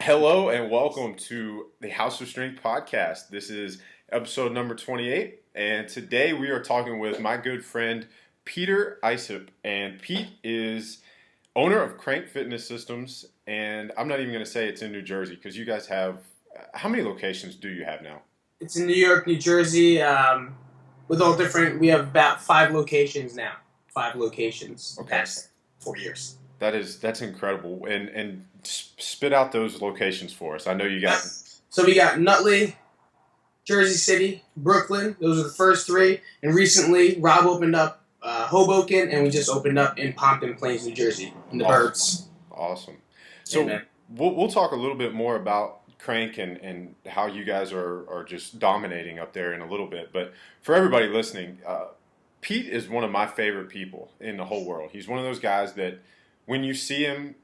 Hello and welcome to the HOS Podcast. This is episode number 28, and today we are talking with my good friend Peter Isip. And Pete is owner of Krank Fitness Systems, and I'm not even going to say it's in New Jersey because you guys have, how many locations do you have now? It's in New York, New Jersey, with all different, we have about 5 locations now. 5 locations the past 4 years. That's incredible. And spit out those locations for us. I know you got... So we got Nutley, Jersey City, Brooklyn. Those are the first 3. And recently, Rob opened up Hoboken, and we just opened up in Pompton Plains, New Jersey, in the burbs. Awesome. So we'll talk a little bit more about Krank and how you guys are just dominating up there in a little bit. But for everybody listening, Pete is one of my favorite people in the whole world. He's one of those guys that when you see him,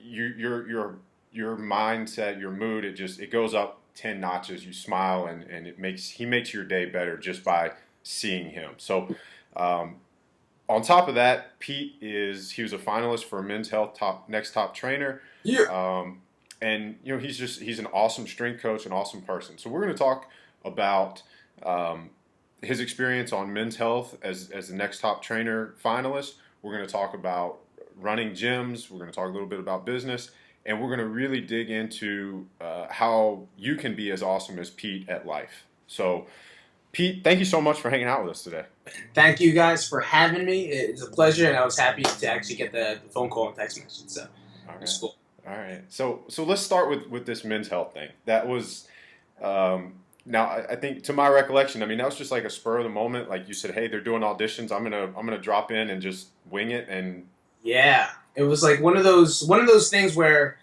your mindset, your mood, it goes up 10 notches. You smile and he makes your day better just by seeing him. So on top of that, he was a finalist for Men's Health Next Top Trainer. Yeah. And he's an awesome strength coach, an awesome person. So we're going to talk about his experience on Men's Health as the Next Top Trainer finalist. We're going to talk about running gyms. We're going to talk a little bit about business, and we're going to really dig into how you can be as awesome as Pete at life. So, Pete, thank you so much for hanging out with us today. Thank you guys for having me. It's a pleasure, and I was happy to actually get the phone call and text message. So, it's cool. All right. So let's start with this Men's Health thing. That was, now I think to my recollection, that was just like a spur of the moment. Like you said, hey, they're doing auditions. I'm gonna drop in and just wing it. And yeah, it was like one of those things where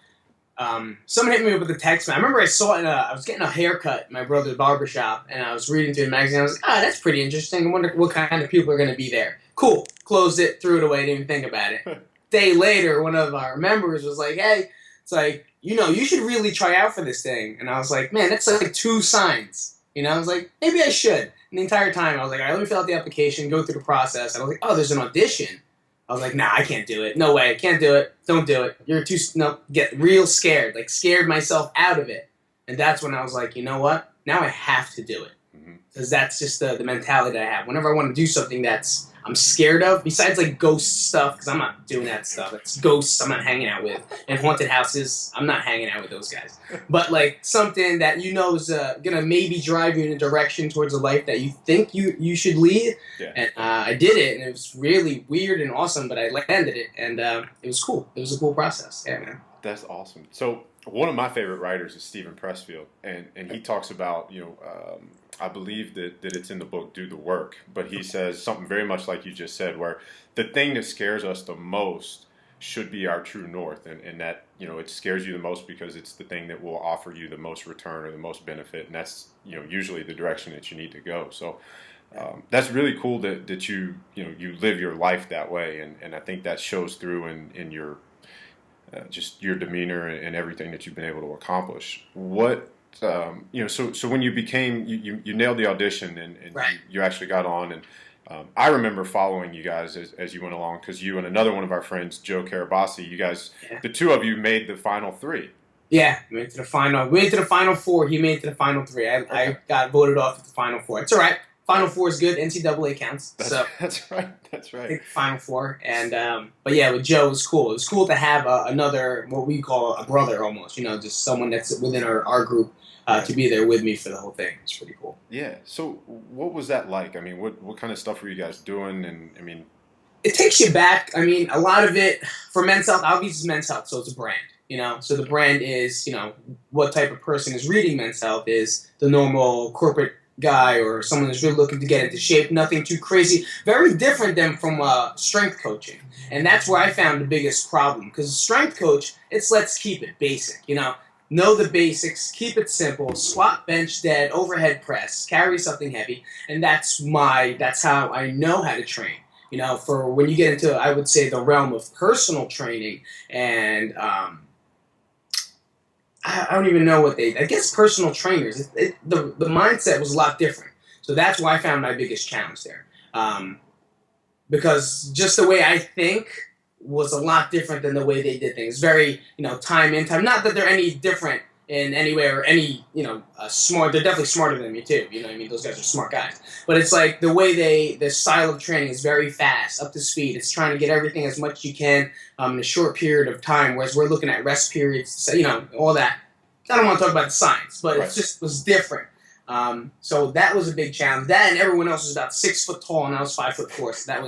someone hit me up with a text. I remember I saw it. I was getting a haircut at my brother's barbershop, and I was reading through the magazine. I was like, that's pretty interesting. I wonder what kind of people are going to be there. Cool. Closed it, threw it away, didn't even think about it. Day later, one of our members was like, hey, it's like, you should really try out for this thing. And I was like, man, that's like 2 signs. I was like, maybe I should. And the entire time, I was like, all right, let me fill out the application, go through the process. And I was like, oh, there's an audition. I was like, nah, I can't do it. No way. Can't do it. Don't do it. Get real scared. Like, scared myself out of it. And that's when I was like, you know what? Now I have to do it. Because that's just the mentality that I have. Whenever I want to do something I'm scared of, besides like ghost stuff, because I'm not doing that stuff. It's ghosts I'm not hanging out with. And haunted houses, I'm not hanging out with those guys. But like something that is going to maybe drive you in a direction towards a life that you think you should lead. Yeah. And I did it, and it was really weird and awesome, but I landed it, and it was cool. It was a cool process. Yeah, man. That's awesome. So one of my favorite writers is Steven Pressfield, and he talks about, I believe that it's in the book, Do the Work, but he says something very much like you just said, where the thing that scares us the most should be our true north, and that, it scares you the most because it's the thing that will offer you the most return or the most benefit, and that's, usually the direction that you need to go. So that's really cool that you live your life that way, and I think that shows through in your just your demeanor and everything that you've been able to accomplish. What so when you became you nailed the audition and right. you actually got on, and I remember following you guys as you went along, because you and another one of our friends, Joe Carabasi, you guys, the 2 of you made the final 3. Yeah, we went to the final 4. He made it to the final 3. I got voted off at the final 4. It's all right. Final 4 is good. NCAA counts. That's right. I think final 4. And but yeah, with Joe, it was cool. It was cool to have another, what we call a brother almost. Just someone that's within our group. To be there with me for the whole thing. It's pretty cool. Yeah. So what was that like? What kind of stuff were you guys doing? And it takes you back. A lot of it for Men's Health, obviously it's Men's Health, so it's a brand. So the brand is, what type of person is reading Men's Health is the normal corporate guy or someone who's really looking to get into shape, nothing too crazy. Very different than from strength coaching. And that's where I found the biggest problem. Because strength coach, it's let's keep it basic, Know the basics, keep it simple, squat, bench, dead, overhead press, carry something heavy, and that's how I know how to train. For when you get into, I would say, the realm of personal training, and I don't even know I guess personal trainers, the mindset was a lot different. So that's why I found my biggest challenge there. Because just the way I think was a lot different than the way they did things. Very, time in, time. Not that they're any different in any way or any, smart. They're definitely smarter than me too. You know what I mean? Those guys are smart guys. But it's like the way the style of training is very fast, up to speed. It's trying to get everything as much as you can in a short period of time, whereas we're looking at rest periods, so, all that. I don't want to talk about the science, but it just was different. So that was a big challenge. That and everyone else was about 6 foot tall, and I was 5'4". So that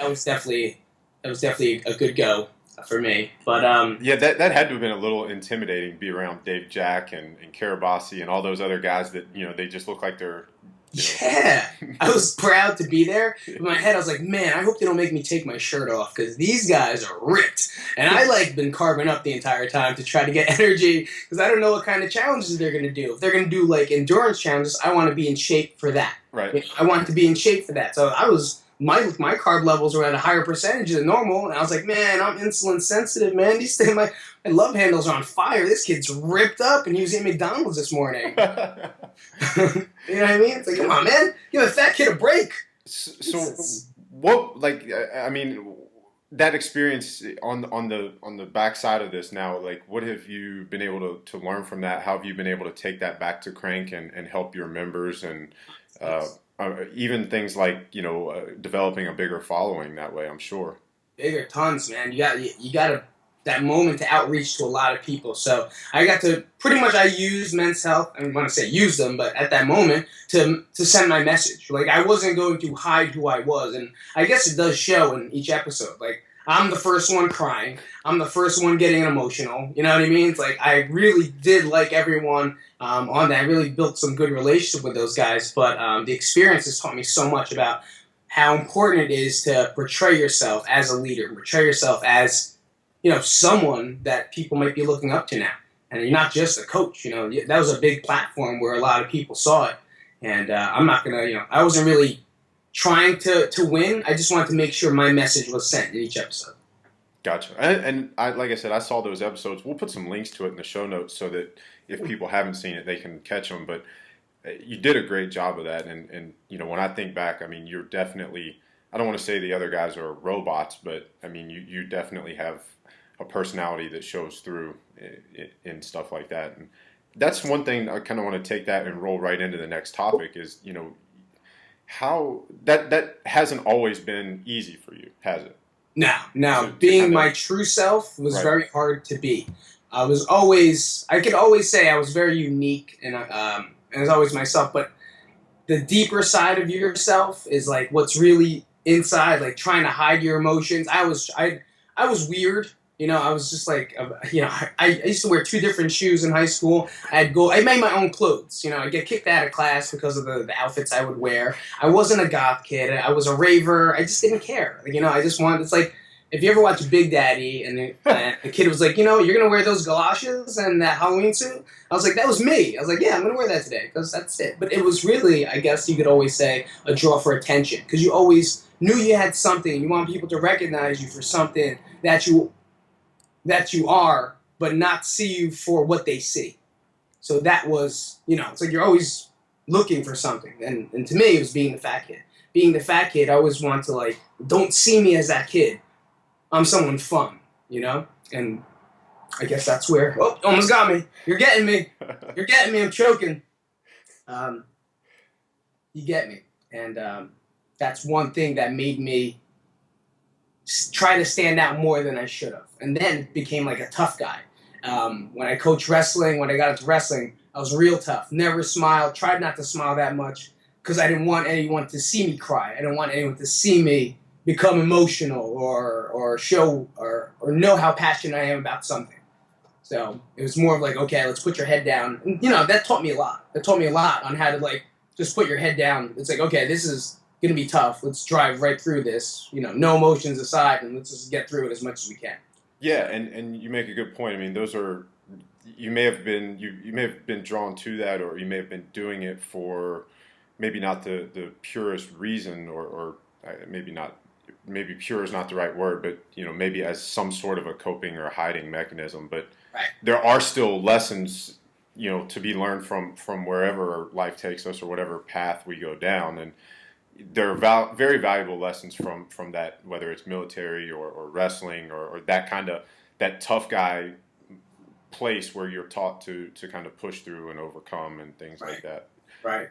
was definitely a good go for me. But yeah, that had to have been a little intimidating. Be around Dave Jack and Karabasi and all those other guys that they just look like they're. Yeah, I was proud to be there. In my head, I was like, man, I hope they don't make me take my shirt off because these guys are ripped. And I been carving up the entire time to try to get energy because I don't know what kind of challenges they're going to do. If they're going to do endurance challenges, I want to be in shape for that. Right. I want to be in shape for that. So I was. My carb levels were at a higher percentage than normal, and I was like, man, I'm insulin sensitive, man. These things, my love handles are on fire. This kid's ripped up, and he was eating McDonald's this morning. You know what I mean? It's like, come on, man, give a fat kid a break. So what, I mean, that experience on the backside of this now, what have you been able to learn from that? How have you been able to take that back to Krank and help your members and even things like developing a bigger following that way? I'm sure bigger tons, man. You got that moment to outreach to a lot of people. So I got to I used Men's Health. I want to say use them, but at that moment to send my message. I wasn't going to hide who I was, and I guess it does show in each episode. I'm the first one crying. I'm the first one getting emotional. You know what I mean? It's I really did like everyone on that. I really built some good relationship with those guys. But the experience has taught me so much about how important it is to portray yourself as a leader, portray yourself as someone that people might be looking up to now. And you're not just a coach. That was a big platform where a lot of people saw it. And I'm not gonna. I wasn't really trying to win. I just wanted to make sure my message was sent in each episode. Gotcha. And I, like I said, I saw those episodes. We'll put some links to it in the show notes so that if people haven't seen it, they can catch them. But you did a great job of that. And when I think back, I mean, you're definitely, I don't want to say the other guys are robots, but I mean, you definitely have a personality that shows through in stuff like that. And that's one thing I kind of want to take that and roll right into the next topic is, how that hasn't always been easy for you, has it? No. Being my true self was very hard to be. I could always say I was very unique and was always myself, but the deeper side of yourself is what's really inside, trying to hide your emotions. I was weird. I was just I used to wear 2 different shoes in high school. I made my own clothes. I'd get kicked out of class because of the outfits I would wear. I wasn't a goth kid. I was a raver. I just didn't care. I just wanted, it's if you ever watch Big Daddy and the kid was like, you're going to wear those galoshes and that Halloween suit? I was like, that was me. I was like, yeah, I'm going to wear that today because that's it. But it was really, I guess you could always say, a draw for attention because you always knew you had something. You want people to recognize you for something that you are, but not see you for what they see. So that was, it's you're always looking for something. And to me, it was being the fat kid. Being the fat kid, I always want to, don't see me as that kid. I'm someone fun, And I guess that's where, almost got me. You're getting me. You're getting me. I'm choking. You get me. And that's one thing that made me try to stand out more than I should have. And then became a tough guy. When I coached wrestling, when I got into wrestling, I was real tough. Never smiled, tried not to smile that much because I didn't want anyone to see me cry. I didn't want anyone to see me become emotional or show or know how passionate I am about something. So it was more of okay, let's put your head down. And, that taught me a lot. That taught me a lot on how to just put your head down. It's okay, this is going to be tough. Let's drive right through this, no emotions aside, and let's just get through it as much as we can. Yeah, and you make a good point. I mean, those are, you may have been drawn to that, or you may have been doing it for maybe not the purest reason, or maybe pure is not the right word, but maybe as some sort of a coping or a hiding mechanism. But there are still lessons, to be learned from wherever life takes us or whatever path we go down. And there are very valuable lessons from that, whether it's military or wrestling or that kind of that tough guy place where you're taught to kind of push through and overcome and things Right. like that. Right.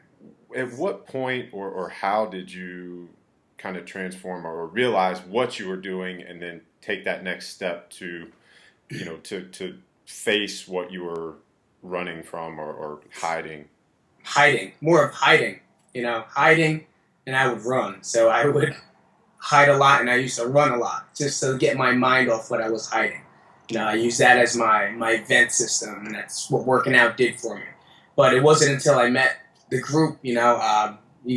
At what point or how did you kind of transform or realize what you were doing and then take that next step to, to face what you were running from or hiding? Hiding. More of hiding. Hiding, and I would run. So I would hide a lot, and I used to run a lot just to get my mind off what I was hiding. I used that as my vent system, and that's what working out did for me. But it wasn't until I met the group, you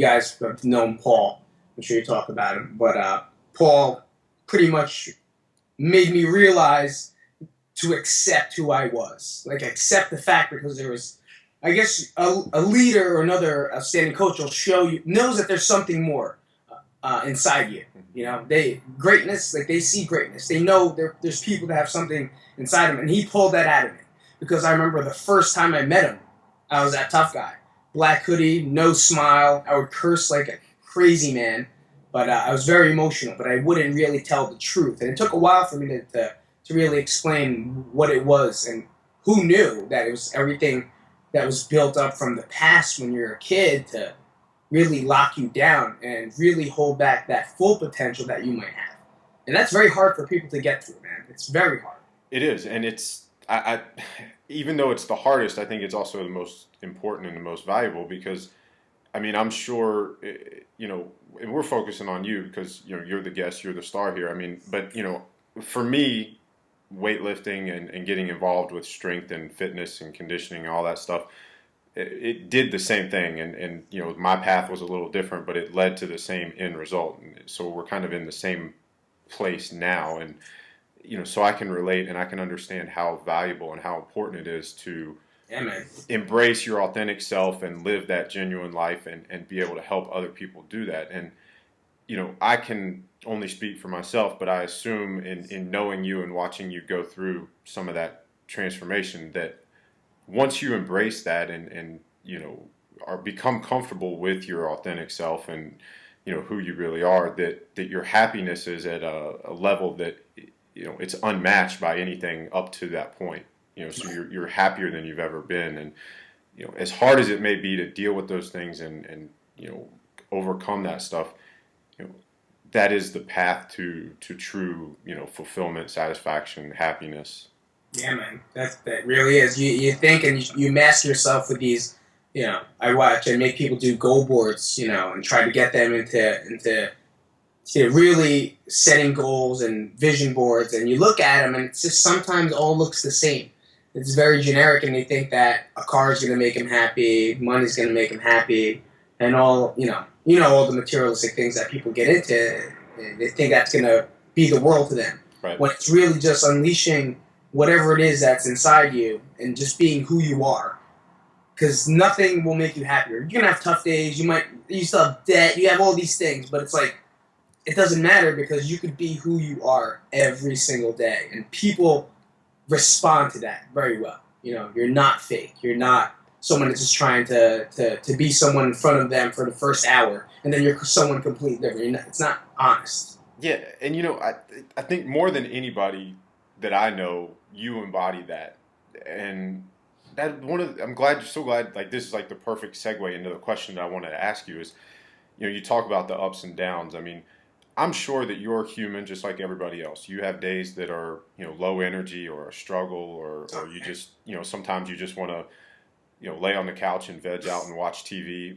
guys have known Paul. I'm sure you talk about him. But Paul pretty much made me realize to accept who I was. Like, accept the fact, because there was, I guess, a leader or another outstanding coach will show you, knows that there's something more inside you. Greatness, like they see greatness. They know there's people that have something inside them. And he pulled that out of me. Because I remember the first time I met him, I was that tough guy. Black hoodie, no smile. I would curse like a crazy man. But I was very emotional, but I wouldn't really tell the truth. And it took a while for me to really explain what it was. And who knew that it was everything that was built up from the past when you're a kid to really lock you down and really hold back that full potential that you might have. And that's very hard for people to get through, man. It's very hard. It is, and it's I even though it's the hardest, I think it's also the most important and the most valuable because, I mean, I'm sure, and we're focusing on you because, you're the guest, you're the star here. I mean, but, for me, weightlifting and getting involved with strength and fitness and conditioning and all that stuff, it did the same thing. And my path was a little different, but it led to the same end result. And so we're kind of in the same place now. And, so I can relate and I can understand how valuable and how important it is to embrace your authentic self and live that genuine life and be able to help other people do that. And, I can only speak for myself, but I assume in knowing you and watching you go through some of that transformation that once you embrace that and are become comfortable with your authentic self and, who you really are, that your happiness is at a level that, it's unmatched by anything up to that point. So you're happier than you've ever been. And, as hard as it may be to deal with those things and overcome that stuff, that is the path to true, fulfillment, satisfaction, happiness. Yeah, man. That really is. You think and you mask yourself with these, I watch and make people do goal boards, and try to get them into really setting goals and vision boards, and you look at them and it's just sometimes all looks the same. It's very generic, and they think that a car is going to make them happy, money's going to make them happy, and all, all the materialistic things that people get into. They think that's going to be the world to them. Right. When it's really just unleashing whatever it is that's inside you and just being who you are. Because nothing will make you happier. You're going to have tough days. You still have debt. You have all these things. But it's like, it doesn't matter because you could be who you are every single day. And people respond to that very well. You're not fake. You're not someone that's just trying to be someone in front of them for the first hour. And then you're someone completely different. It's not honest. Yeah. And, I think more than anybody that I know, you embody that. And that I'm so glad, like, this is like the perfect segue into the question that I wanted to ask you is, you talk about the ups and downs. I mean, I'm sure that you're human just like everybody else. You have days that are, low energy or a struggle or you just, sometimes you just want to, lay on the couch and veg out and watch TV.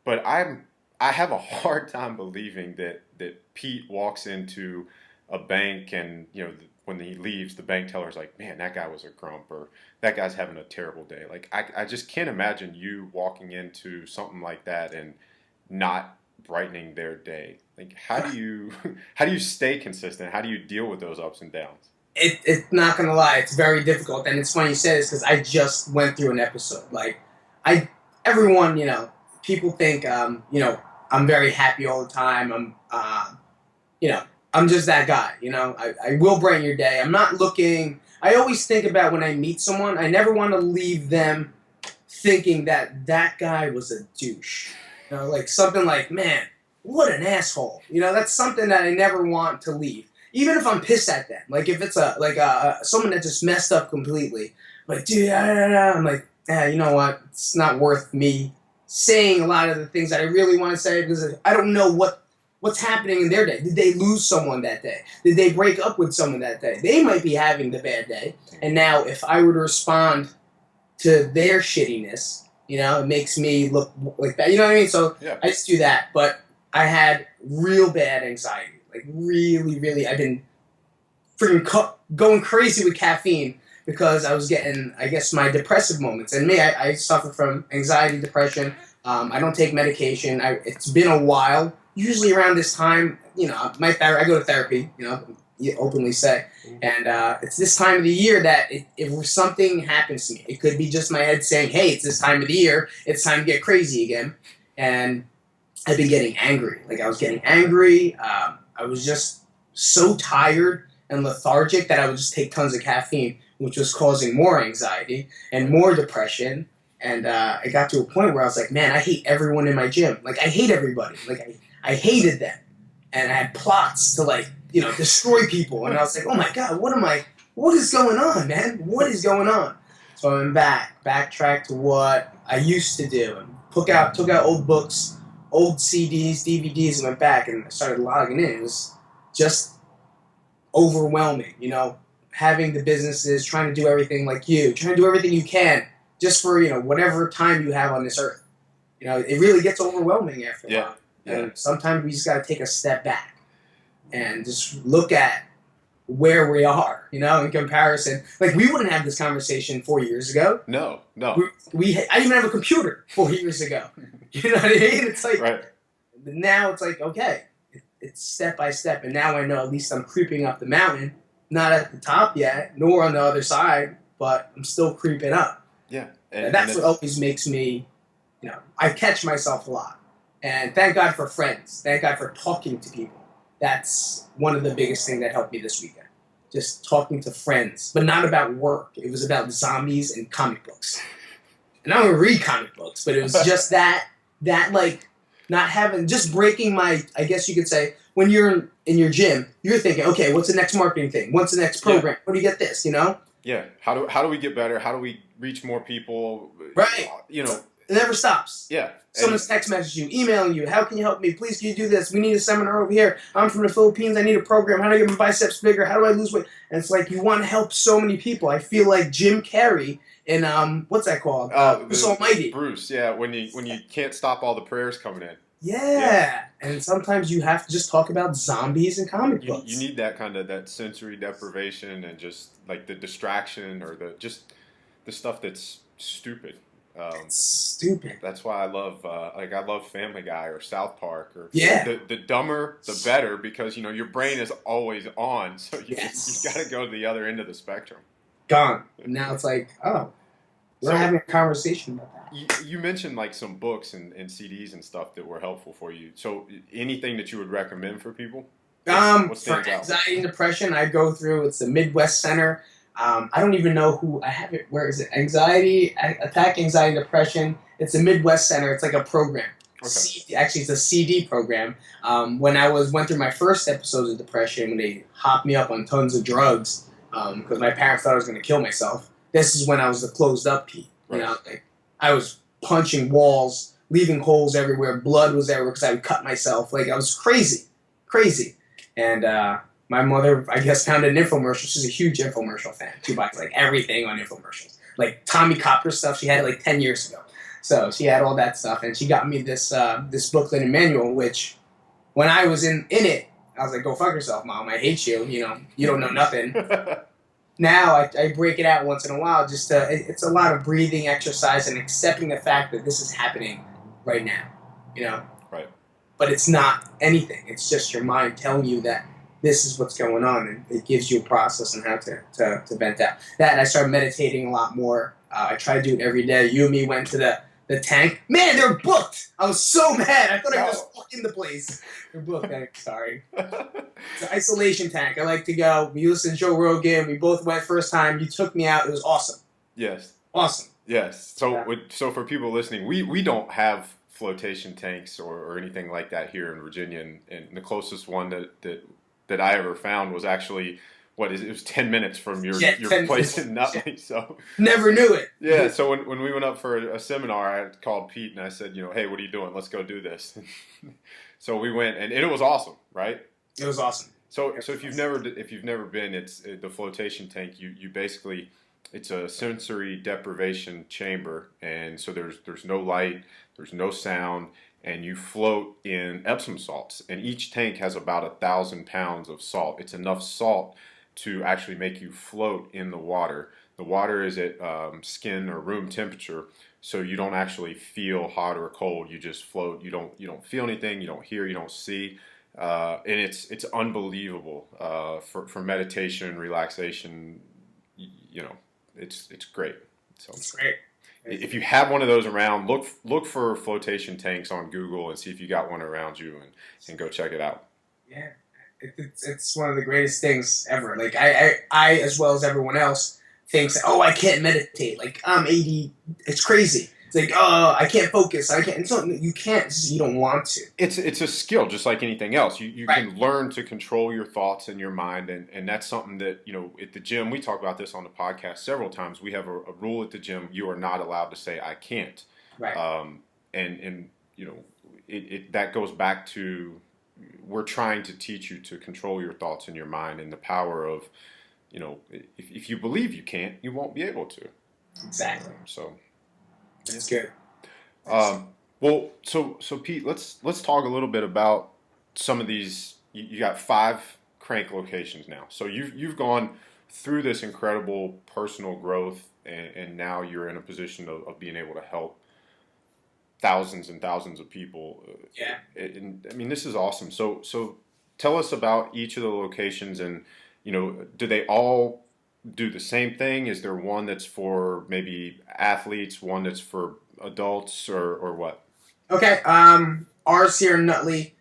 But I have a hard time believing that Pete walks into a bank and, when he leaves, the bank teller's like, man, that guy was a grump or that guy's having a terrible day. Like, I just can't imagine you walking into something like that and not brightening their day. Like, how do you stay consistent? How do you deal with those ups and downs? It's not gonna lie, it's very difficult, and it's funny you say this because I just went through an episode. Like, everyone, people think, I'm very happy all the time. I'm just that guy. I will brighten your day. I'm not looking. I always think about when I meet someone, I never want to leave them thinking that guy was a douche. Like something like, man, what an asshole. You know, that's something that I never want to leave. Even if I'm pissed at them. Like, if it's someone that just messed up completely. Like, dude, I'm like, you know what? It's not worth me saying a lot of the things that I really want to say because I don't know what's happening in their day. Did they lose someone that day? Did they break up with someone that day? They might be having the bad day. And now if I were to respond to their shittiness, you know, it makes me look like that. You know what I mean? So yeah. I just do that. But I had real bad anxiety. Like, really, really, I've been freaking going crazy with caffeine because I was getting, I guess, my depressive moments. And me, I suffer from anxiety, depression. I don't take medication. It's been a while. Usually around this time, you know, I go to therapy, you know, you openly say. And it's this time of the year that if something happens to me, it could be just my head saying, hey, it's this time of the year. It's time to get crazy again. And I've been getting angry. Like, I was getting angry. I was just so tired and lethargic that I would just take tons of caffeine, which was causing more anxiety and more depression. And I got to a point where I was like, man, I hate everyone in my gym. Like, I hate everybody. Like, I hated them. And I had plots to, like, you know, destroy people. And I was like, oh my God, what is going on, man? What is going on? So I'm backtracked to what I used to do. And took out old books, old CDs, DVDs, and went back and I started logging in. It was just overwhelming, you know, having the businesses, trying to do everything like you, trying to do everything you can just for, you know, whatever time you have on this earth. You know, it really gets overwhelming after a while. Yeah. And sometimes we just got to take a step back and just look at where we are, you know, in comparison. Like, we wouldn't have this conversation 4 years ago. No. I didn't even have a computer 4 years ago. You know what I mean? It's like, right. Now it's like, okay, it's step by step. And now I know at least I'm creeping up the mountain, not at the top yet, nor on the other side, but I'm still creeping up. Yeah. And that's what always makes me, you know, I catch myself a lot. And thank God for friends. Thank God for talking to people. That's one of the biggest things that helped me this weekend. Just talking to friends, but not about work. It was about zombies and comic books. And I don't read comic books, but it was just that like not having, just breaking my, I guess you could say, when you're in your gym, you're thinking, okay, what's the next marketing thing? What's the next program? Yeah. How do you get this, you know? Yeah. How do we get better? How do we reach more people? Right. You know. It never stops. Yeah. Someone's text messaging you, emailing you. How can you help me? Please, can you do this? We need a seminar over here. I'm from the Philippines. I need a program. How do I get my biceps bigger? How do I lose weight? And it's like you want to help so many people. I feel like Jim Carrey in what's that called? Bruce Almighty. Bruce, yeah. When you can't stop all the prayers coming in. Yeah. And sometimes you have to just talk about zombies and comic books. You need that kind of that sensory deprivation and just like the distraction or the stuff that's stupid. It's stupid. That's why I love I love Family Guy or South Park or the dumber the better because you know your brain is always on, so you got to go to the other end of the spectrum. Gone. And now it's like, oh, we're having a conversation about that. You mentioned like some books and CDs and stuff that were helpful for you. So anything that you would recommend for people? What stands for out? Anxiety and depression, I go through. It's the Midwest Center. I don't even know who I have it. Where is it? Attack Anxiety and Depression. It's a Midwest Center. It's like a program. Okay. Actually, it's a CD program. When I went through my first episodes of depression, when they hopped me up on tons of drugs because my parents thought I was going to kill myself. This is when I was the closed up Pete. You know, like I was punching walls, leaving holes everywhere. Blood was everywhere because I would cut myself. Like I was crazy. And my mother, I guess, found an infomercial. She's a huge infomercial fan. She buys like everything on infomercials. Like Tommy Copper stuff. She had it like 10 years ago. So she had all that stuff. And she got me this booklet and manual, which when I was in it, I was like, go fuck yourself, Mom. I hate you. You know, you don't know nothing. Now I break it out once in a while. Just it's a lot of breathing exercise and accepting the fact that this is happening right now. You know? Right. But it's not anything. It's just your mind telling you that this is what's going on, and it gives you a process on how to vent out. That, and I started meditating a lot more. I try to do it every day. You and me went to the tank. Man, they're booked! I was so mad. I thought I was fucking the place. They're booked. Sorry. It's an isolation tank. I like to go. We listened to Joe Rogan. We both went first time. You took me out. It was awesome. Yes. Awesome. Yes. So for people listening, we don't have flotation tanks or anything like that here in Virginia, and the closest one that I ever found was actually it was 10 minutes from your place in Nutley. So never knew it. Yeah, so when we went up for a seminar, I called Pete and I said, hey, what are you doing? Let's go do this. So we went, and it was awesome, right? It was awesome. So if you've never been, it's the flotation tank. You basically, it's a sensory deprivation chamber, and so there's no light, there's no sound, and you float in Epsom salts. And each tank has about 1,000 pounds of salt. It's enough salt to actually make you float in the water. The water is at skin or room temperature, so you don't actually feel hot or cold. You just float. You don't feel anything. You don't hear. You don't see. And it's unbelievable for meditation, relaxation. It's great. So it's great. If you have one of those around, look for flotation tanks on Google and see if you got one around you, and go check it out. Yeah, it's one of the greatest things ever. Like I as well as everyone else thinks, oh, I can't meditate. Like I'm 80. It's crazy. It's like, oh, I can't focus. I can't. You can't. You don't want to. It's a skill, just like anything else. You right. can learn to control your thoughts and your mind, and that's something that at the gym, we talk about this on the podcast several times. We have a rule at the gym: you are not allowed to say I can't. Right. And that goes back to, we're trying to teach you to control your thoughts and your mind, and the power of, if you believe you can't, you won't be able to. Exactly. So. That's good. Well, so Pete, let's talk a little bit about some of these. You got 5 Krank locations now, so you've gone through this incredible personal growth, and now you're in a position of being able to help thousands and thousands of people. Yeah. And I mean, this is awesome. So tell us about each of the locations, and do they all do the same thing? Is there one that's for maybe athletes, one that's for adults, or what? Okay. Ours here in Nutley,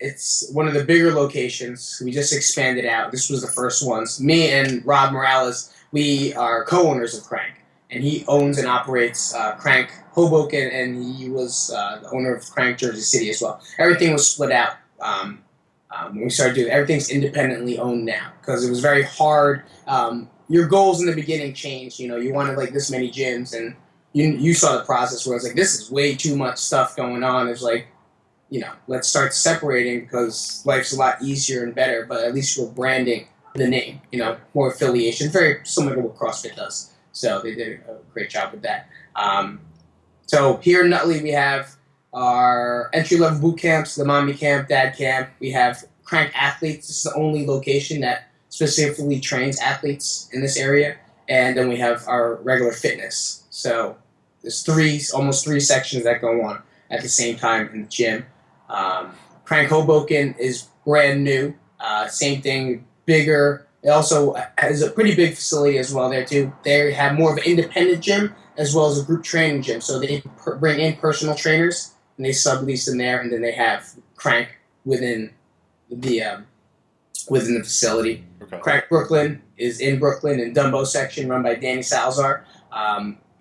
it's one of the bigger locations. We just expanded out. This was the first ones. Me and Rob Morales, we are co-owners of Krank, and he owns and operates Krank Hoboken, and he was the owner of Krank Jersey City as well. Everything was split out when we started doing it. Everything's independently owned now because it was very hard. Your goals in the beginning changed. You wanted like this many gyms, and you saw the process where it's like, this is way too much stuff going on. It's like, let's start separating because life's a lot easier and better, but at least we're branding the name, more affiliation. Very similar to what CrossFit does. So they did a great job with that. So here in Nutley, we have our entry-level boot camps, the mommy camp, dad camp. We have Krank Athletes. This is the only location that specifically trains athletes in this area. And then we have our regular fitness. So there's almost three sections that go on at the same time in the gym. Krank Hoboken is brand new. Same thing, bigger. It also has a pretty big facility as well there too. They have more of an independent gym as well as a group training gym. So they bring in personal trainers and they sublease them there, and then they have Krank within the facility. Okay. Krank Brooklyn is in Brooklyn in Dumbo section, run by Danny Salazar.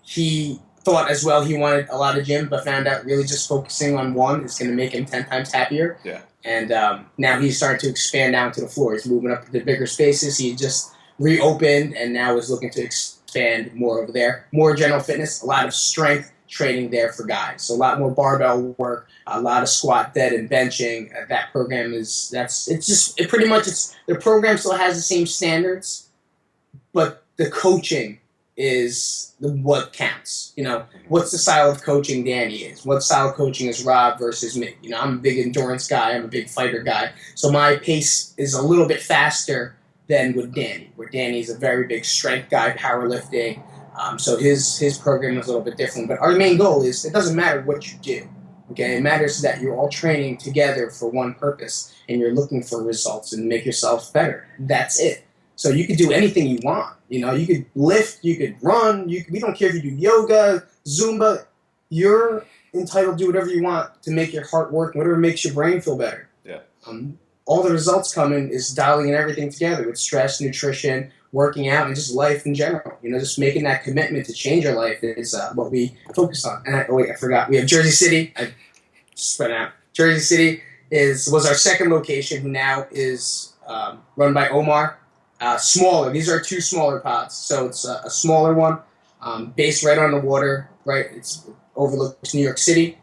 He thought as well he wanted a lot of gyms, but found out really just focusing on one is going to make him 10 times happier. Yeah. And now he's starting to expand down to the floor. He's moving up to the bigger spaces. He just reopened and now is looking to expand more over there. More general fitness, a lot of strength training there for guys. So a lot more barbell work, a lot of squat, dead, and benching. That program the program still has the same standards, but the coaching is what counts. What's the style of coaching Danny is? What style of coaching is Rob versus me? I'm a big endurance guy. I'm a big fighter guy. So my pace is a little bit faster than with Danny, where Danny's a very big strength guy, powerlifting. So his program is a little bit different. But our main goal is, it doesn't matter what you do. Okay, it matters that you're all training together for one purpose, and you're looking for results and make yourself better. That's it. So you could do anything you want. You could lift, you could run. We don't care if you do yoga, Zumba. You're entitled to do whatever you want to make your heart work, whatever makes your brain feel better. Yeah. All the results come in is dialing in everything together with stress, nutrition, working out, and just life in general. Just making that commitment to change your life is what we focus on. And I forgot. We have Jersey City. I spread out. Jersey City was our second location, who now is run by Omar. Smaller. These are 2 smaller pods. So it's a smaller one, based right on the water. Right. It's overlooks New York City.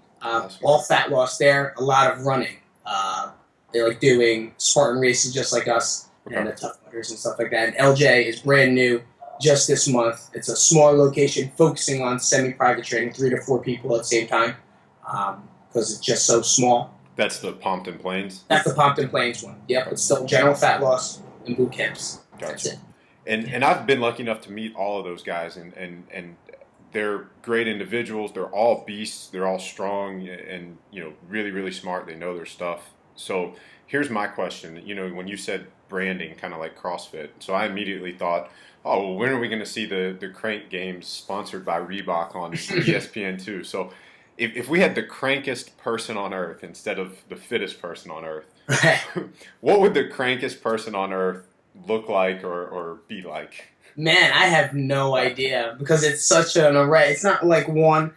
All fat loss there. A lot of running. They like doing Spartan races just like us, and the Tough Mudders and stuff like that. And LJ is brand new just this month. It's a smaller location focusing on semi-private training, 3 to 4 people at the same time, because it's just so small. That's the Pompton Plains? That's the Pompton Plains one. Yep, it's still general fat loss and boot camps. Gotcha. That's it. And I've been lucky enough to meet all of those guys, and they're great individuals. They're all beasts. They're all strong and really, really smart. They know their stuff. So here's my question. When you said branding, kind of like CrossFit, so I immediately thought, oh, well, when are we going to see the Krank games sponsored by Reebok on ESPN2? So if we had the crankest person on earth instead of the fittest person on earth, what would the crankest person on earth look like or be like? Man, I have no idea, because it's such an array. It's not like one.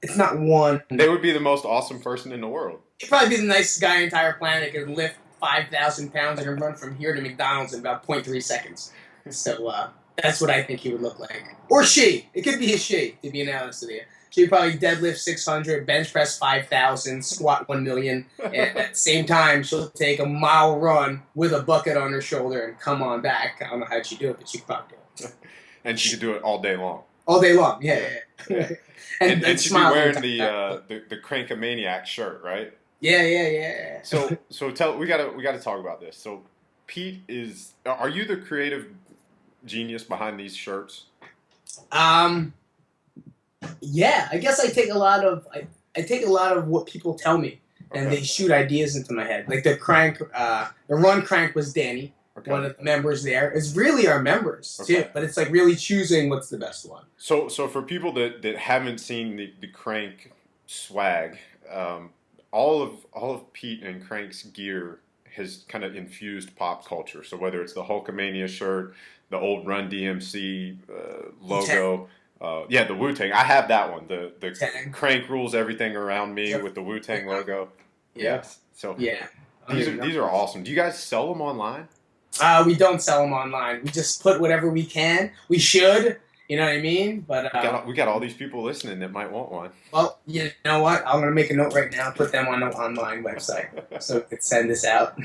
It's not one. They would be the most awesome person in the world. He'd probably be the nicest guy in the entire planet. Could lift 5,000 pounds and run from here to McDonald's in about 0.3 seconds. So that's what I think he would look like. Or she. It could be a she, to be honest with you. She'd probably deadlift 600, bench press 5,000, squat 1 million. And at the same time, she'll take a mile run with a bucket on her shoulder and come on back. I don't know how she'd do it, but she could probably do it. And she could do it all day long. All day long, yeah. and she'd be wearing the Crankomaniac shirt, right? Yeah. So we gotta talk about this. So Pete are you the creative genius behind these shirts? Yeah, I guess I take a lot of what people tell me, and they shoot ideas into my head. Like the Run Krank was Danny, one of the members there. It's really our members too, but it's like really choosing what's the best one. So for people that haven't seen the Krank swag, all of Pete and Krank's gear has kind of infused pop culture. So whether it's the Hulkamania shirt, the old Run DMC logo. The Wu-Tang. I have that one. The Krank rules everything around me with the Wu-Tang logo. Yes. So these are awesome. Do you guys sell them online? We don't sell them online. We just put whatever we can. We should. You know what I mean? But we got all these people listening that might want one. Well, you know what? I'm gonna make a note right now. Put them on an online website so we can send this out.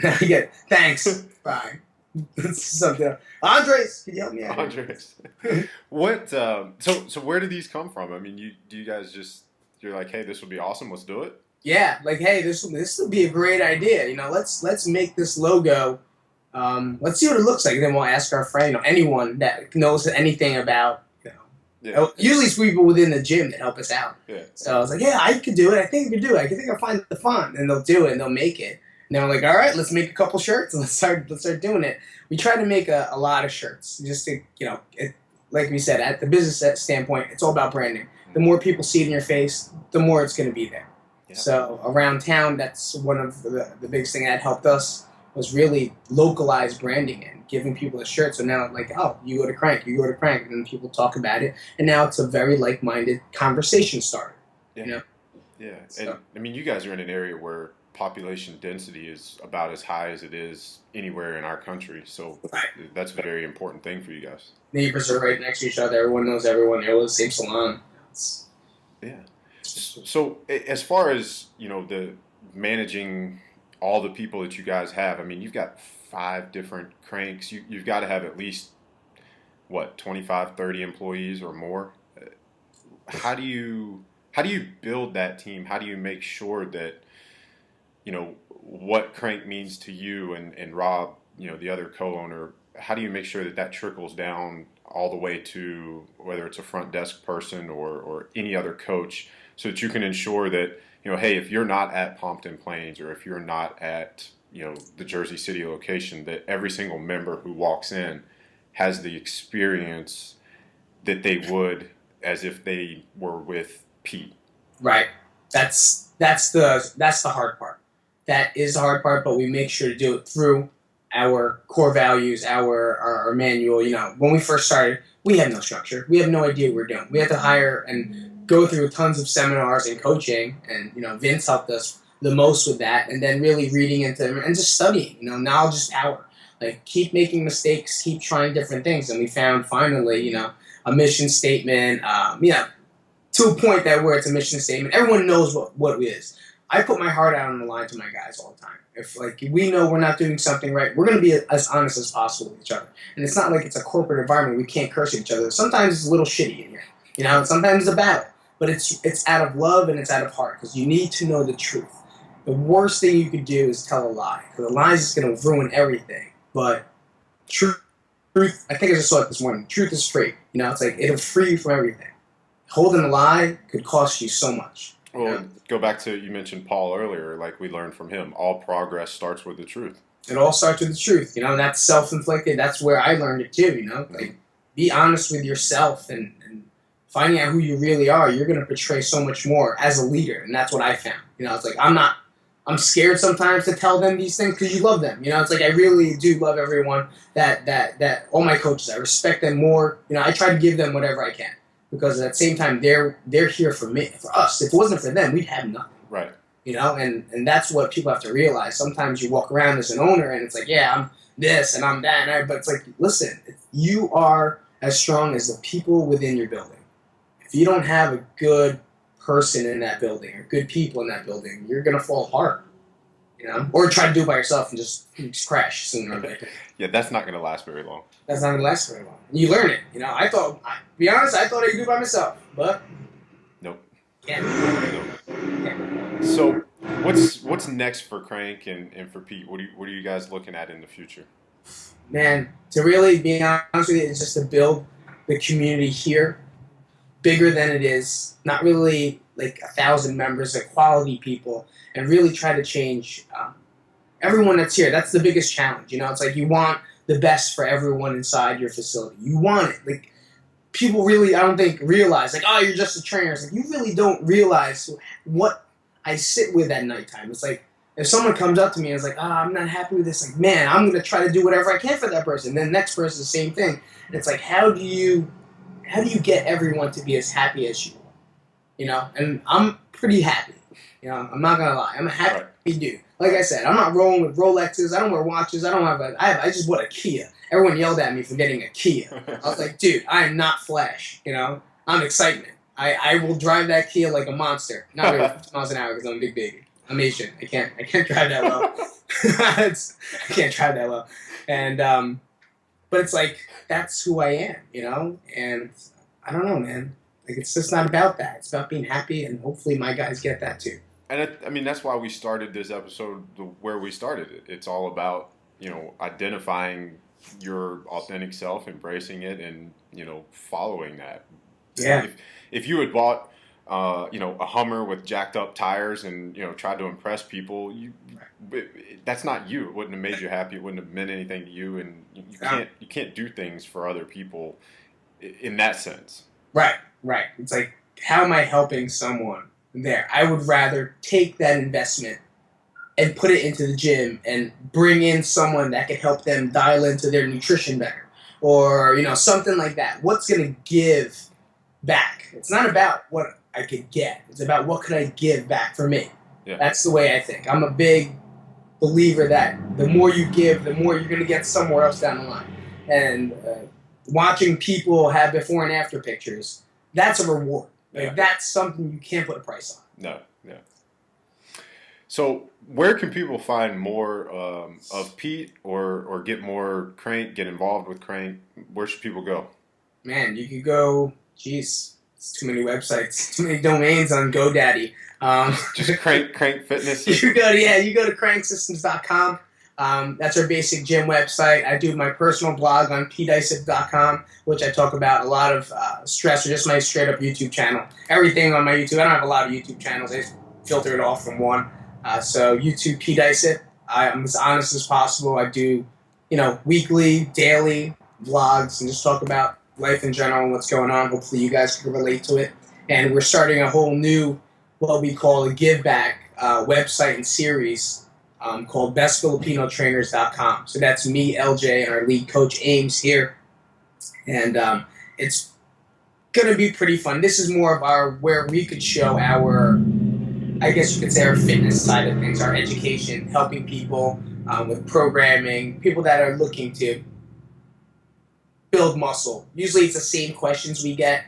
Thanks. Bye. Something. Andres, can you help me out? Andres. What? So where do these come from? I mean, do you guys you're like, hey, this would be awesome. Let's do it. Yeah, like, hey, this would be a great idea. Let's make this logo. Let's see what it looks like. And then we'll ask our friend, anyone that knows anything about. Usually it's people within the gym that help us out. Yeah. So I was like, yeah, I could do it. I think I could do it. I think I'll find the font, and they'll do it and they'll make it. And then we're like, all right, let's make a couple shirts and let's start doing it. We try to make a lot of shirts just to, like we said, at the business standpoint, it's all about branding. The more people see it in your face, the more it's going to be there. Yeah. So around town, that's one of the biggest thing that helped us was really localized branding and giving people a shirt. So now, like, oh, you go to Krank, and then people talk about it. And now it's a very like-minded conversation starter. Yeah. Yeah. So. And, I mean, you guys are in an area where population density is about as high as it is anywhere in our country. So that's a very important thing for you guys. Neighbors are right next to each other. Everyone knows everyone. They're in the same salon. Yeah. So as far as, the managing all the people that you guys have, I mean, you've got 5 different Kranks. You've got to have at least, 25, 30 employees or more. How do you build that team? How do you make sure that, what Krank means to you and Rob, the other co-owner, how do you make sure that trickles down all the way to whether it's a front desk person or any other coach, so that you can ensure that, hey, if you're not at Pompton Plains or if you're not at, the Jersey City location, that every single member who walks in has the experience that they would as if they were with Pete. Right. That's the hard part. That is the hard part, but we make sure to do it through our core values, our manual. You know, when we first started, we had no structure. We had no idea what we were doing. We had to hire and go through tons of seminars and coaching, and you know, Vince helped us the most with that, and then really reading into them and just studying. You know, knowledge is power. Like, keep making mistakes, keep trying different things, and we found finally, you know, a mission statement. You know, to a point that where it's a mission statement, everyone knows what it is. I put my heart out on the line to my guys all the time. If we know we're not doing something right, we're going to be as honest as possible with each other. And it's not like it's a corporate environment. We can't curse at each other. Sometimes it's a little shitty in here. You know, sometimes it's a battle. But it's out of love and it's out of heart, because you need to know the truth. The worst thing you could do is tell a lie, because a lie is just going to ruin everything. But truth, I think I just saw it this morning. Truth is free. You know, it's like, it'll free you from everything. Holding a lie could cost you so much. Well, go back to, you mentioned Paul earlier, like we learned from him, all progress starts with the truth. It all starts with the truth, you know, and that's self-inflicted. That's where I learned it too, you know, like, be honest with yourself and finding out who you really are. You're going to portray so much more as a leader, and that's what I found. You know, it's like, I'm scared sometimes to tell them these things because you love them. You know, it's like, I really do love everyone that all my coaches, I respect them more. You know, I try to give them whatever I can. Because at the same time, they're here for me, for us. If it wasn't for them, we'd have nothing. Right. You know, and that's what people have to realize. Sometimes you walk around as an owner, and it's like, yeah, I'm this and I'm that, but it's like, listen, you are as strong as the people within your building. If you don't have a good person in that building or good people in that building, you're gonna fall apart. You know, or try to do it by yourself and just crash sooner or later. Yeah, that's not going to last very long. That's not going to last very long. And you learn it. You know, to be honest, I thought I could do it by myself, but nope. Can't. Nope. So, what's next for Krank and for Pete? What are you guys looking at in the future? Man, to really be honest with you, it's just to build the community here bigger than it is. Not really like 1,000 members, like quality people, and really try to change everyone that's here. That's the biggest challenge. You know, it's like, you want the best for everyone inside your facility. You want it. Like, people really, I don't think, realize, like, oh, you're just a trainer. It's like, you really don't realize what I sit with at nighttime. It's like, if someone comes up to me and is like, oh, I'm not happy with this, like, man, I'm going to try to do whatever I can for that person. Then the next person, the same thing. And it's like, how do you get everyone to be as happy as you are? You know, and I'm pretty happy. You know, I'm not gonna lie. I'm a happy dude. Like I said, I'm not rolling with Rolexes. I don't wear watches. I just bought a Kia. Everyone yelled at me for getting a Kia. I was like, dude, I am not flash. You know, I'm excitement. I will drive that Kia like a monster. Not really 50 miles an hour because I'm a big baby. I'm Asian. I can't drive that well. I can't drive that well. And but it's like, that's who I am. You know, and I don't know, man. Like, it's just not about that. It's about being happy, and hopefully my guys get that too. And I mean, that's why we started this episode where we started it. It's all about, you know, identifying your authentic self, embracing it, and, you know, following that. Yeah. If you had bought, you know, a Hummer with jacked up tires and, you know, tried to impress people, that's not you. It wouldn't have made you happy. It wouldn't have meant anything to you, and you can't do things for other people in that sense. Right. It's like, how am I helping someone there? I would rather take that investment and put it into the gym and bring in someone that can help them dial into their nutrition better, or, you know, something like that. What's going to give back? It's not about what I could get. It's about what could I give back for me. Yeah. That's the way I think. I'm a big believer that the more you give, the more you're going to get somewhere else down the line. And watching people have before and after pictures, that's a reward. Like, that's something you can't put a price on. No. So where can people find more of Pete or get more Krank, get involved with Krank? Where should people go? Man, you could go, it's too many websites, too many domains on GoDaddy. Just Krank Fitness? You go to cranksystems.com. That's our basic gym website. I do my personal blog on PeteIsip.com, which I talk about a lot of stress, or just my straight up YouTube channel. Everything on my YouTube. I don't have a lot of YouTube channels. I just filter it off from one. So YouTube, Pete Isip. I'm as honest as possible. I do, you know, weekly, daily vlogs and just talk about life in general and what's going on. Hopefully you guys can relate to it. And we're starting a whole new, what we call a give back website and series called bestfilipinotrainers.com. So that's me, LJ, and our lead coach, Ames, here. And it's going to be pretty fun. This is more of where we could show our, I guess you could say, our fitness side of things, our education, helping people with programming, people that are looking to build muscle. Usually it's the same questions we get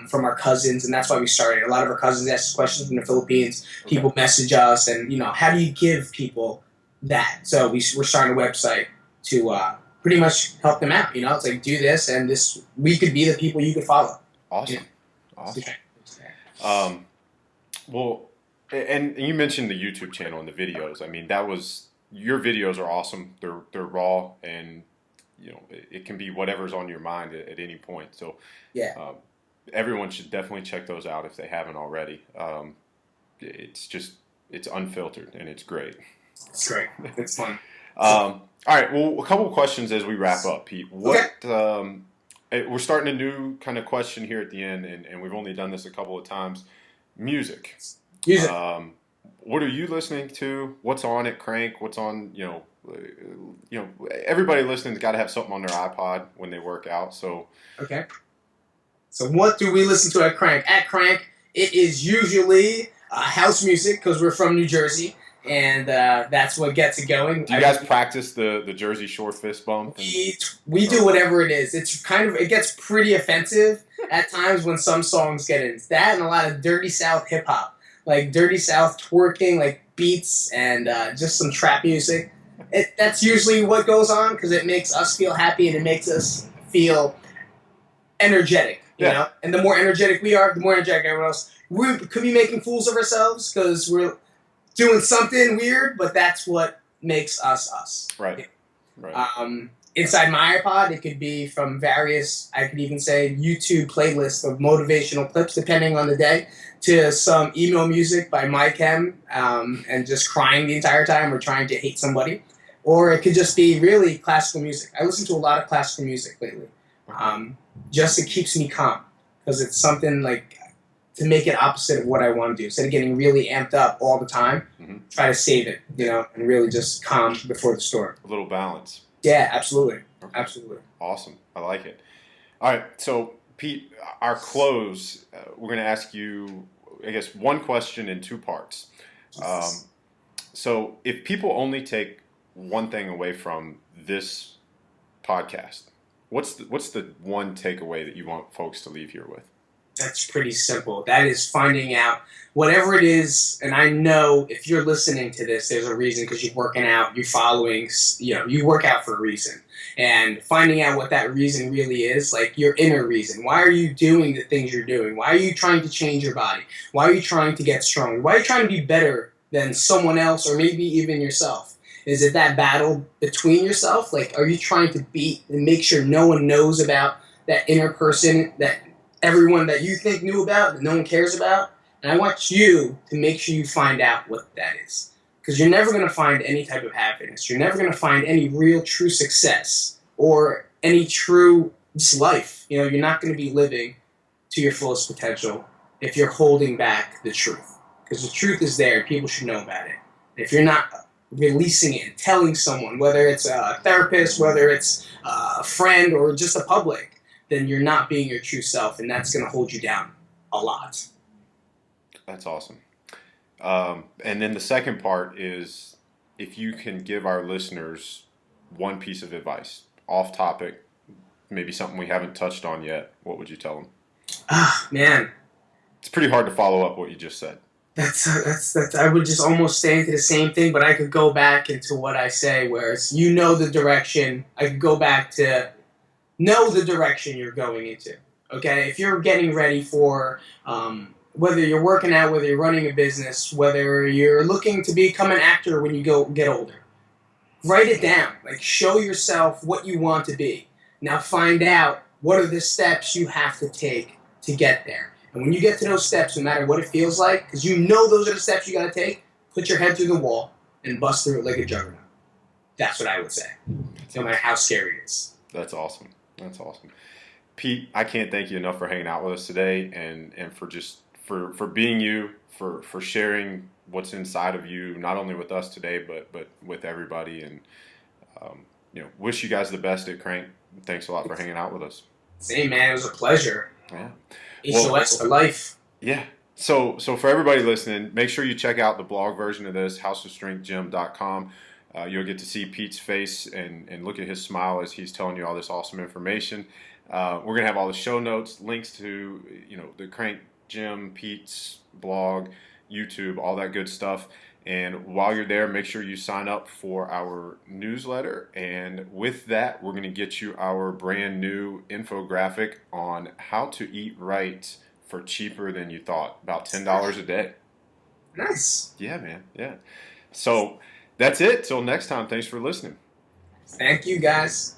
from our cousins, and that's why we started. A lot of our cousins ask questions from the Philippines. Okay. People message us, and how do you give people that? So we're starting a website to pretty much help them out. It's like, do this, and this, we could be the people you could follow. Awesome. Awesome. Well, and you mentioned the YouTube channel and the videos. I mean, your videos are awesome. They're raw, and it can be whatever's on your mind at any point. So yeah, everyone should definitely check those out if they haven't already. It's unfiltered and it's great. It's great. It's fun. All right. Well, a couple of questions as we wrap up, Pete. We're starting a new kind of question here at the end, and we've only done this a couple of times. Music. What are you listening to? What's on at Krank? What's on, everybody listening's got to have something on their iPod when they work out. So okay. So what do we listen to at Krank? At Krank, it is usually house music because we're from New Jersey, and that's what gets it going. Do you guys practice the Jersey Shore fist bump? We do whatever it is. It gets pretty offensive at times when some songs get in. It's that and a lot of Dirty South hip hop. Like Dirty South twerking, like beats, and just some trap music. That's usually what goes on because it makes us feel happy and it makes us feel energetic, you know? And the more energetic we are, the more energetic everyone else. We could be making fools of ourselves because we're doing something weird, but that's what makes us us. Right. Inside my iPod, it could be from various, I could even say, YouTube playlists of motivational clips, depending on the day, to some emo music by My Chem, and just crying the entire time or trying to hate somebody. Or it could just be really classical music. I listen to a lot of classical music lately. Just it keeps me calm because it's something like to make it opposite of what I want to do. Instead of getting really amped up all the time, try to save it, and really just calm before the storm. A little balance. Yeah, absolutely. Okay. Absolutely. Awesome. I like it. All right. So, Pete, our close, we're going to ask you, I guess, one question in two parts. So if people only take one thing away from this podcast, what's the one takeaway that you want folks to leave here with? That's pretty simple. That is finding out whatever it is, and I know if you're listening to this, there's a reason because you're working out, you're following, you work out for a reason. And finding out what that reason really is, like your inner reason. Why are you doing the things you're doing? Why are you trying to change your body? Why are you trying to get stronger? Why are you trying to be better than someone else or maybe even yourself? Is it that battle between yourself? Like, are you trying to beat and make sure no one knows about that inner person that everyone that you think knew about, that no one cares about? And I want you to make sure you find out what that is. Because you're never going to find any type of happiness. You're never going to find any real true success or any true life. You're not going to be living to your fullest potential if you're holding back the truth. Because the truth is there. People should know about it. If you're not releasing it and telling someone, whether it's a therapist, whether it's a friend, or just the public, then you're not being your true self, and that's going to hold you down a lot. That's awesome. And then the second part is if you can give our listeners one piece of advice, off topic, maybe something we haven't touched on yet, what would you tell them? Man. It's pretty hard to follow up what you just said. That's I would just almost say into the same thing, but I could go back into what I say, where it's the direction. I could go back to know the direction you're going into. Okay? If you're getting ready for whether you're working out, whether you're running a business, whether you're looking to become an actor when you get older, write it down. Like, show yourself what you want to be. Now find out what are the steps you have to take to get there. And when you get to those steps, no matter what it feels like, because those are the steps you got to take, put your head through the wall and bust through it like a juggernaut. That's what I would say, no matter how scary it is. That's awesome. That's awesome. Pete, I can't thank you enough for hanging out with us today and for being you, for sharing what's inside of you, not only with us today, but with everybody. And wish you guys the best at Krank. Thanks a lot for hanging out with us. Same, man. It was a pleasure. Yeah. HOS for life. Yeah. So for everybody listening, make sure you check out the blog version of this, houseofstrengthgym.com. You'll get to see Pete's face and look at his smile as he's telling you all this awesome information. We're going to have all the show notes, links to the Krank Gym, Pete's blog, YouTube, all that good stuff. And while you're there, make sure you sign up for our newsletter. And with that, we're going to get you our brand new infographic on how to eat right for cheaper than you thought. About $10 a day. Nice. Yeah, man. Yeah. So that's it. Till next time. Thanks for listening. Thank you, guys.